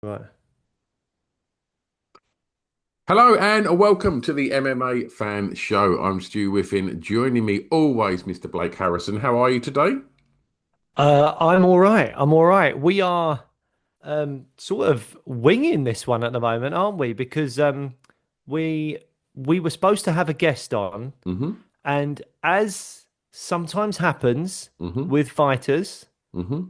Right. Hello and welcome to the MMA Fan Show. I'm Stu Whiffin. Joining me always, Mr. Blake Harrison. How are you today? I'm all right. I'm all right. We are sort of winging this one at the moment, aren't we? Because we we were supposed to have a guest on, Mm-hmm. and as sometimes happens Mm-hmm. with fighters, Mm-hmm.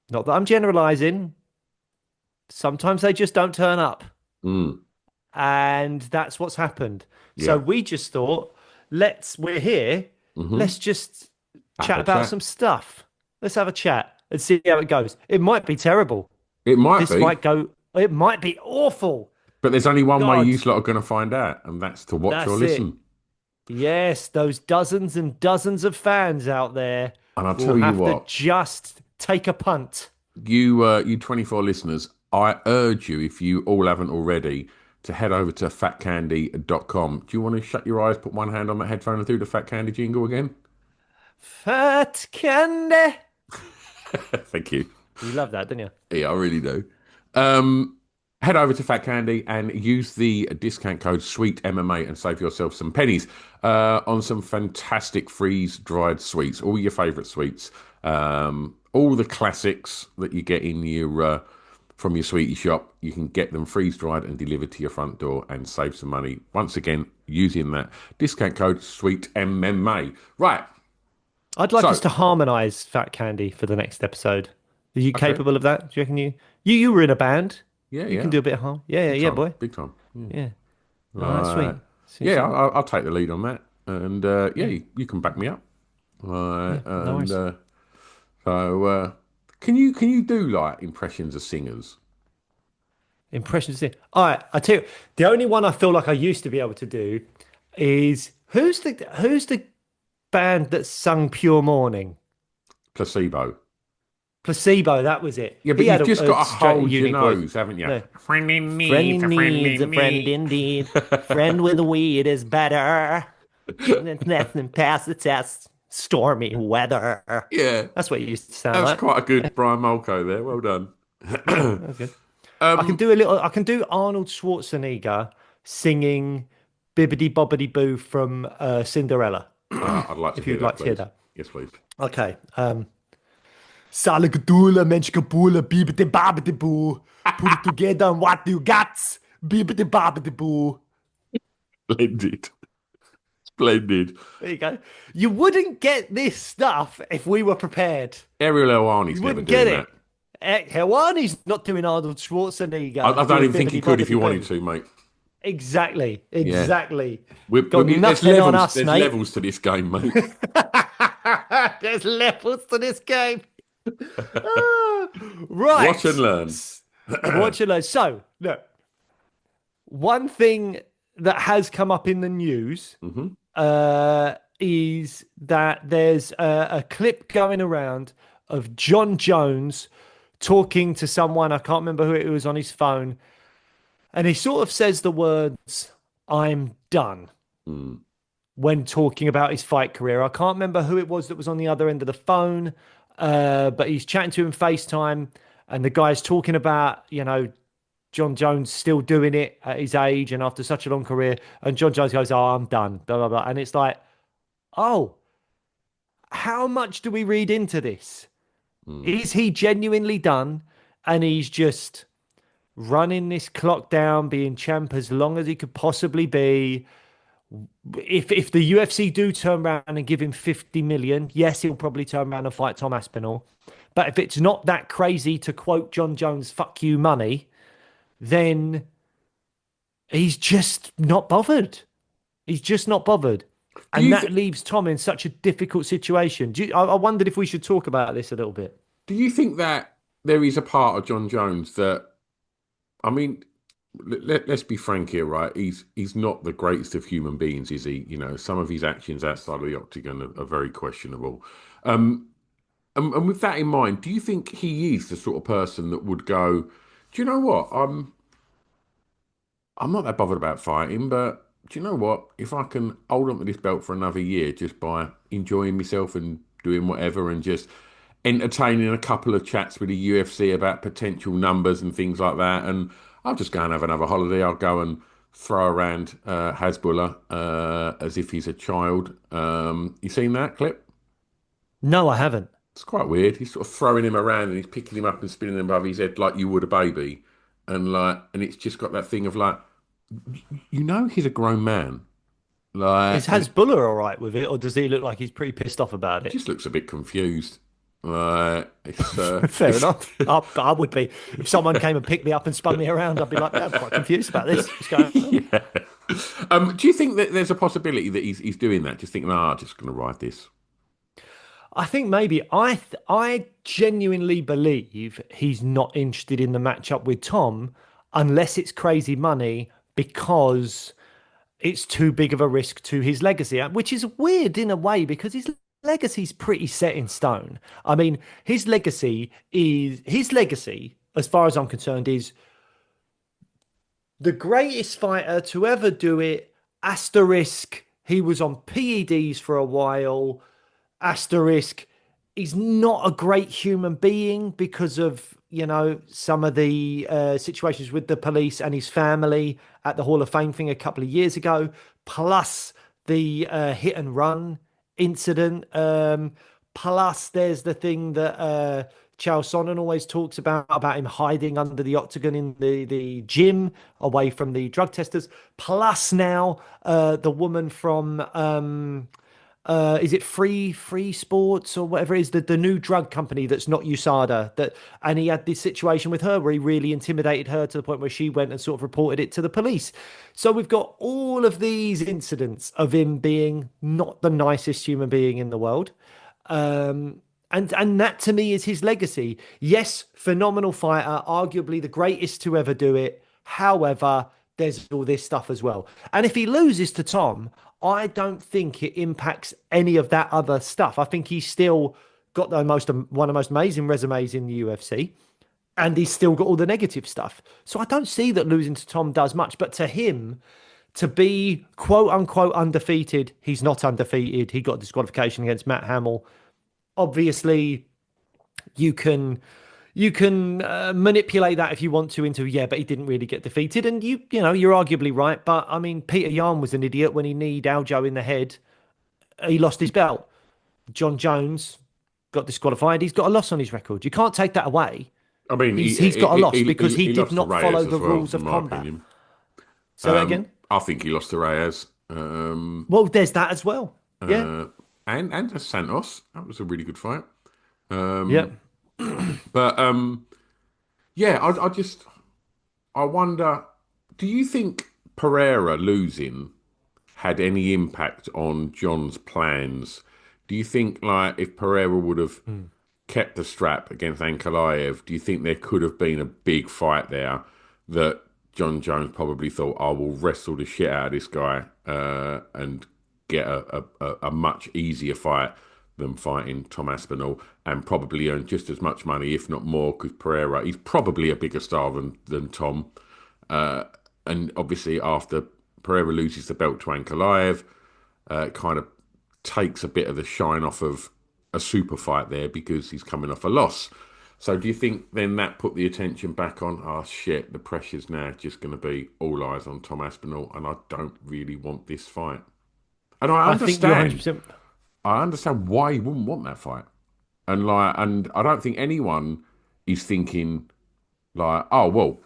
not that I'm generalizing, sometimes they just don't turn up, Mm. and that's what's happened. So Yeah. we just thought, we're here, Mm-hmm. let's just Have chat a about chat. some stuff. Let's have a chat and see how it goes. It might be terrible. It might This be, might go, it might be awful. but there's only one way God, you lot are going to find out, and that's to watch or that's it. listen. Yes, those dozens and dozens of fans out there And I'll will tell you have to what, just take a punt. you 24 listeners, I urge you, if you all haven't already, to head over to fatcandy.com. Do you want to shut your eyes, put one hand on that headphone and do the Fat Candy jingle again? Fat candy. Thank you. You love that, don't you? Yeah, I really do. Um, Head over to Fat Candy and use the discount code Sweet MMA and save yourself some pennies on some fantastic freeze dried sweets, all your favourite sweets, all the classics that you get in your from your sweetie shop. You can get them freeze dried and delivered to your front door and save some money. Once again, using that discount code Sweet MMA. Right. I'd like us So, to harmonize Fat Candy for the next episode. Are you okay. capable of that? Do you reckon you were in a band? Yeah, You can yeah. do a bit of harm. Yeah, yeah, Big yeah, time. boy. Big time. Yeah. Yeah. All right, Uh, sweet. Sweet, yeah, sweet. I'll take the lead on that, and yeah, Yeah, you can back me up. yeah. No And worries. so, can you do like impressions of singers? Impressions. All right, I tell you, the only one I feel like I used to be able to do is who's the band that sung Pure Morning? Placebo. Placebo. That was it. Yeah, but He had you've a, just a got to straight and hold your unique voice. nose, haven't you? No, A friend in friend need, in a friend needs in a friend need. indeed. Friend with a weed is better. Nothing past the test. Stormy weather. Yeah, That's what it used to sound that's like. quite a good Brian Molko there. Well Yeah, done. that's good. I can um, do a little. I can do Arnold Schwarzenegger singing "Bibbidi Bobbidi Boo" from Cinderella. I'd like to If hear you'd that, like to hear please. that. Yes, please. Okay. Salagadoola, Menschkaboola, Bibbidi Bobbidi Boo. Put it together and what you got? Bibbidi Bobbidi Boo. Splendid, splendid. There you go. You wouldn't get this stuff if we were prepared. Ariel Elwani's You never wouldn't get doing that. it. Hewani's not doing Arnold I Schwarzenegger don't doing even think he Bibbidi could if he Bobbidi wanted Boo. to, mate. Exactly. Yeah. Exactly. Got There's nothing on levels. us, There's mate. levels to this game, mate. There's levels to this game. Ah, Watch and right. learn. Watch and learn. So, look, one thing that has come up in the news Hmm. is that there's a clip going around of Jon Jones talking to someone. I can't remember who it was on his phone. And he sort of says the words, "I'm done," Mm. when talking about his fight career. I can't remember who it was that was on the other end of the phone, but he's chatting to him FaceTime, and the guy's talking about, Jon Jones still doing it at his age and after such a long career. And Jon Jones goes, "Oh, I'm done," blah, blah, blah. And it's like, oh, how much do we read into this? Mm. Is he genuinely done? And he's just running this clock down, being champ as long as he could possibly be. If the UFC do turn around and give him 50 million, yes, he'll probably turn around and fight Tom Aspinall. But if it's not that crazy, to quote Jon Jones, "fuck you money," then he's just not bothered. He's just not bothered. Do And you that th leaves Tom in such a difficult situation. I wondered if we should talk about this a little bit. Do you think that there is a part of John Jones that I mean, let's be frank here, right? He's not the greatest of human beings, is he? You know, some of his actions outside of the octagon are very questionable. Um, and with that in mind, do you think he is the sort of person that would go, do you know what? I'm not that bothered about fighting, but do you know what? If I can hold on to this belt for another year just by enjoying myself and doing whatever and just entertaining a couple of chats with the UFC about potential numbers and things like that. And I'll just go and have another holiday. I'll go and throw around Hasbullah as if he's a child. You seen that clip? No, I haven't. It's quite weird. He's sort of throwing him around and he's picking him up and spinning him above his head like you would a baby. And it's just got that thing of like, he's a grown man. Is Like, and Hasbullah all right with it, or does he look like he's pretty pissed off about he it? just looks a bit confused. It's Fair enough. I would be. If someone came and picked me up and spun me around, I'd be like, "Yeah, I'm quite confused about this. What's going on?" yeah. Do you think that there's a possibility that he's doing that? Just thinking, I'm just going to ride this. I think maybe I genuinely believe he's not interested in the matchup with Tom unless it's crazy money because it's too big of a risk to his legacy, which is weird in a way because his legacy's pretty set in stone. I mean, his legacy, as far as I'm concerned, is the greatest fighter to ever do it. Asterisk, he was on PEDs for a while. Asterisk, he's not a great human being because of some of the situations with the police and his family at the Hall of Fame thing a couple of years ago, plus the hit and run incident. Plus, there's the thing that Chael Sonnen always talks about him hiding under the octagon in the gym away from the drug testers. Plus, now the woman from is it free sports or whatever it is, the new drug company that's not USADA, and he had this situation with her where he really intimidated her to the point where she went and sort of reported it to the police. So we've got all of these incidents of him being not the nicest human being in the world. And that to me is his legacy. Yes, phenomenal fighter, arguably the greatest to ever do it. However, there's all this stuff as well. And if he loses to Tom, I don't think it impacts any of that other stuff. I think he's still got one of the most amazing resumes in the UFC, and he's still got all the negative stuff. So I don't see that losing to Tom does much. But to him, to be quote unquote undefeated, he's not undefeated. He got disqualification against Matt Hamill. Obviously, you can manipulate that if you want to into yeah, but he didn't really get defeated, and you're arguably right. But I mean, Peter Yan was an idiot when he kneed Aljo in the head. He lost his belt. Jon Jones got disqualified. He's got a loss on his record. You can't take that away. I mean, He's got a loss because he he did lost to not follow Reyes the as well, rules in of my combat. opinion. So that again, I think he lost to Reyes. well, there's that as well. Yeah, Uh, and to Santos. That was a really good fight. yeah. But yeah, I wonder, do you think Pereira losing had any impact on John's plans? Do you think, like, if Pereira would have kept the strap against Ankalaev, do you think there could have been a big fight there that Jon Jones probably thought, I will wrestle the shit out of this guy and get a much easier fight than fighting Tom Aspinall and probably earn just as much money, if not more, because Pereira, he's probably a bigger star than Tom. And obviously, after Pereira loses the belt to Ankalaev, it kind of takes a bit of the shine off of a super fight there because he's coming off a loss. So do you think then that put the attention back on, oh shit, the pressure's now just going to be all eyes on Tom Aspinall and I don't really want this fight? And I think you're 100%. I understand why he wouldn't want that fight. And I don't think anyone is thinking like, oh well,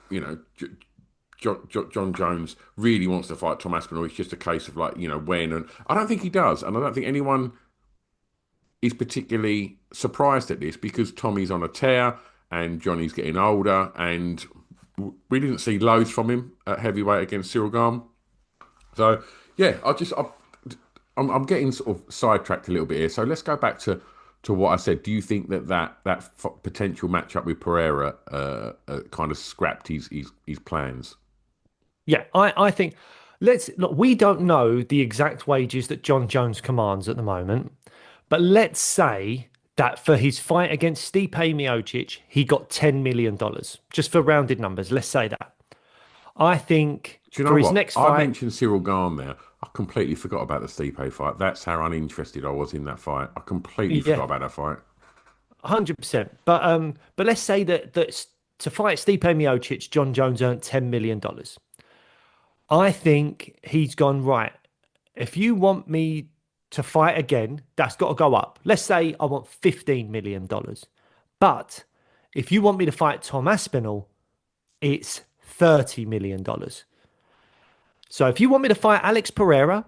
Jon Jones really wants to fight Tom Aspinall. It's just a case of like, when. And I don't think he does. And I don't think anyone is particularly surprised at this because Tommy's on a tear and Johnny's getting older. And we didn't see loads from him at heavyweight against Cyril Garn. So, yeah, I'm getting sort of sidetracked a little bit here. So let's go back to what I said. Do you think that potential matchup with Pereira kind of scrapped his plans? Yeah, I think look. We don't know the exact wages that Jon Jones commands at the moment, but let's say that for his fight against Stipe Miocic, he got $10 million, just for rounded numbers. Let's say that. I think Do you know for his what? next I fight, mentioned Cyril Garn there. I completely forgot about the Stipe fight. That's how uninterested I was in that fight. I completely yeah, forgot about that fight. 100%. But let's say that to fight Stipe Miocic, Jon Jones earned $10 million. I think he's gone right. If you want me to fight again, that's got to go up. Let's say I want $15 million. But if you want me to fight Tom Aspinall, it's $30 million. So if you want me to fight Alex Pereira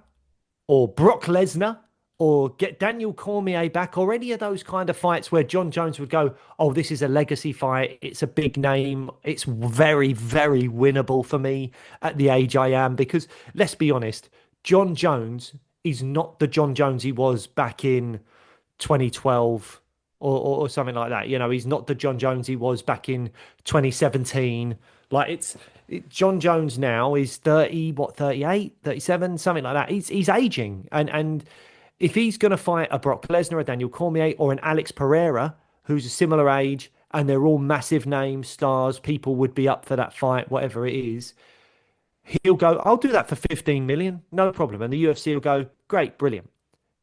or Brock Lesnar or get Daniel Cormier back or any of those kind of fights where Jon Jones would go, oh, this is a legacy fight. It's a big name. It's very, very winnable for me at the age I am. Because let's be honest, Jon Jones is not the Jon Jones he was back in 2012 or something like that. You know, he's not the Jon Jones he was back in 2017. Like Jon Jones now is 30, what, 38, 37, something like that. He's aging. And if he's going to fight a Brock Lesnar, a Daniel Cormier, or an Alex Pereira, who's a similar age, and they're all massive names, stars, people would be up for that fight, whatever it is, he'll go, I'll do that for 15 million, no problem. And the UFC will go, great, brilliant.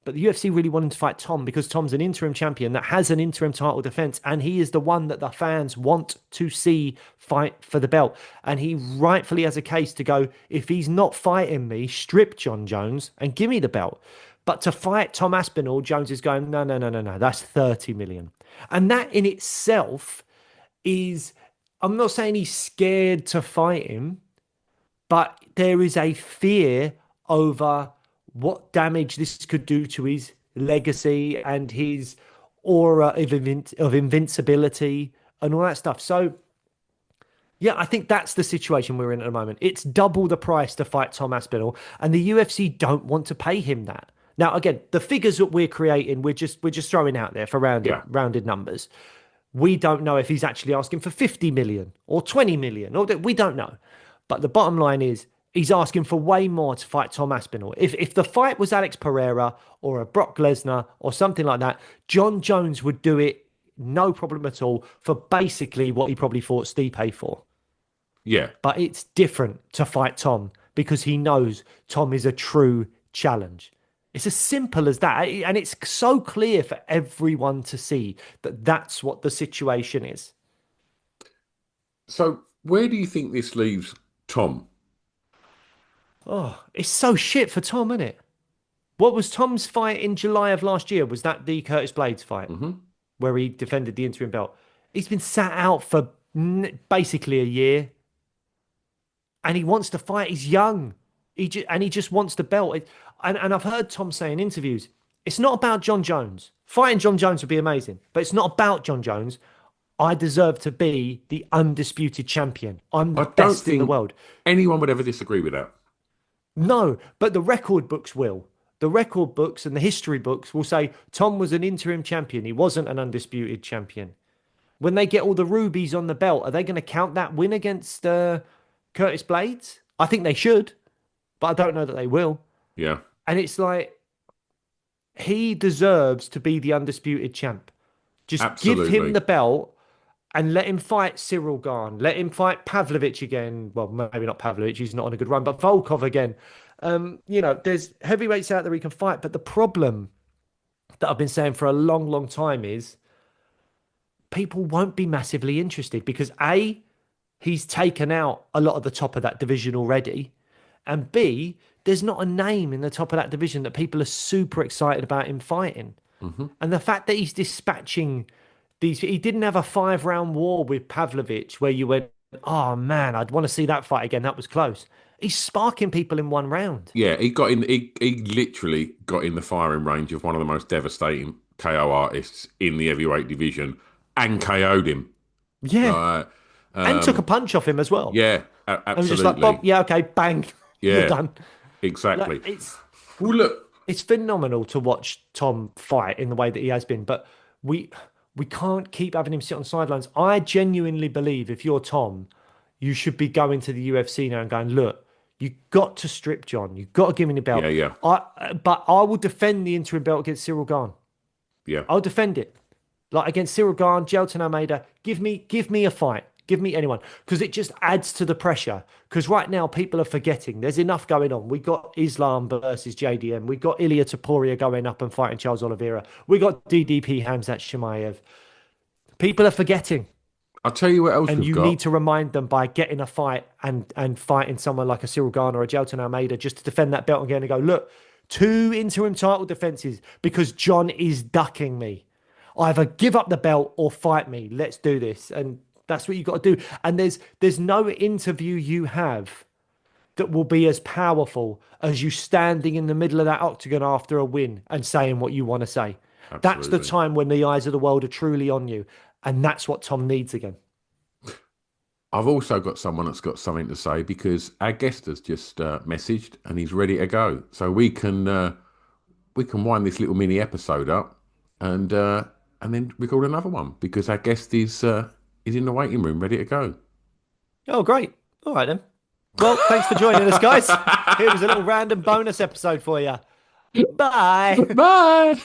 But the UFC really wanted to fight Tom because Tom's an interim champion that has an interim title defense, and he is the one that the fans want to see fight for the belt. And he rightfully has a case to go, if he's not fighting me, strip Jon Jones and give me the belt. But to fight Tom Aspinall, Jones is going, no, no, no, no, no, that's 30 million. And that in itself is, I'm not saying he's scared to fight him, but there is a fear over what damage this could do to his legacy and his aura of invincibility and all that stuff. So, yeah, I think that's the situation we're in at the moment. It's double the price to fight Tom Aspinall, and the UFC don't want to pay him that. Now, again, the figures that we're creating, we're just throwing out there for Yeah. rounded numbers. We don't know if he's actually asking for 50 million or 20 million, or we don't know. But the bottom line is he's asking for way more to fight Tom Aspinall. If the fight was Alex Pereira or a Brock Lesnar or something like that, Jon Jones would do it no problem at all for basically what he probably fought Stipe for. Yeah. But it's different to fight Tom because he knows Tom is a true challenge. It's as simple as that. And it's so clear for everyone to see that that's what the situation is. So where do you think this leaves Tom? Oh, it's so shit for Tom, isn't it? What was Tom's fight in July of last year? Was that the Curtis Blades fight where he defended the interim belt? He's been sat out for basically a year, and he wants to fight. He's young, he just wants the belt. And I've heard Tom say in interviews, it's not about Jon Jones. Fighting Jon Jones would be amazing, but it's not about Jon Jones. I deserve to be the undisputed champion. I'm the I don't best in the think world. anyone would ever disagree with that. No, but the record books will. The record books and the history books will say Tom was an interim champion. He wasn't an undisputed champion. When they get all the rubies on the belt, are they going to count that win against Curtis Blades? I think they should, but I don't know that they will. Yeah. And it's like, he deserves to be the undisputed champ. Just give him Absolutely. the belt and let him fight Cyril Gane. Let him fight Pavlovich again. Well, maybe not Pavlovich, he's not on a good run, but Volkov again. There's heavyweights out there he can fight. But the problem that I've been saying for a long, long time is people won't be massively interested because A, he's taken out a lot of the top of that division already. And B, there's not a name in the top of that division that people are super excited about him fighting. And the fact that he's dispatching these, he didn't have a 5-round war with Pavlovich where you went, oh man, I'd want to see that fight again. That was close. He's sparking people in one round. Yeah, he got in. He literally got in the firing range of one of the most devastating KO artists in the heavyweight division and KO'd him. Yeah. Uh, And took a punch off him as well. yeah, And was just like, absolutely. Bob, yeah, okay, bang, you're Yeah, done. exactly. Like, Well, look, it's phenomenal to watch Tom fight in the way that he has been, but we we can't keep having him sit on sidelines. I genuinely believe if you're Tom, you should be going to the UFC now and going, look, you got to strip John. You got to give him the belt. yeah, yeah, But I will defend the interim belt against Cyril Gane. yeah, I'll defend it. Like against Cyril Gane, Gelton Almeida, give me a fight. Give me anyone. Because it just adds to the pressure. Because right now people are forgetting. There's enough going on. We got Islam versus JDM. We got Ilia Topuria going up and fighting Charles Oliveira. We got DDP Hamzat Shemaev. People are forgetting. I'll tell you what else And we've you need got. to remind them by getting a fight and fighting someone like a Cyril Garner or a Jailton Almeida just to defend that belt again and go, look, two interim title defenses because John is ducking me. Either give up the belt or fight me. Let's do this. And that's what you got to do. And there's no interview you have that will be as powerful as you standing in the middle of that octagon after a win and saying what you want to say. That's the Absolutely. time when the eyes of the world are truly on you. And that's what Tom needs again. I've also got someone that's got something to say because our guest has just messaged and he's ready to go. So we can wind this little mini episode up and then record another one because our guest is in the waiting room ready to go. Oh, great. All right, then. Well, thanks for joining us, guys. Here was a little random bonus episode for you. Bye. Bye.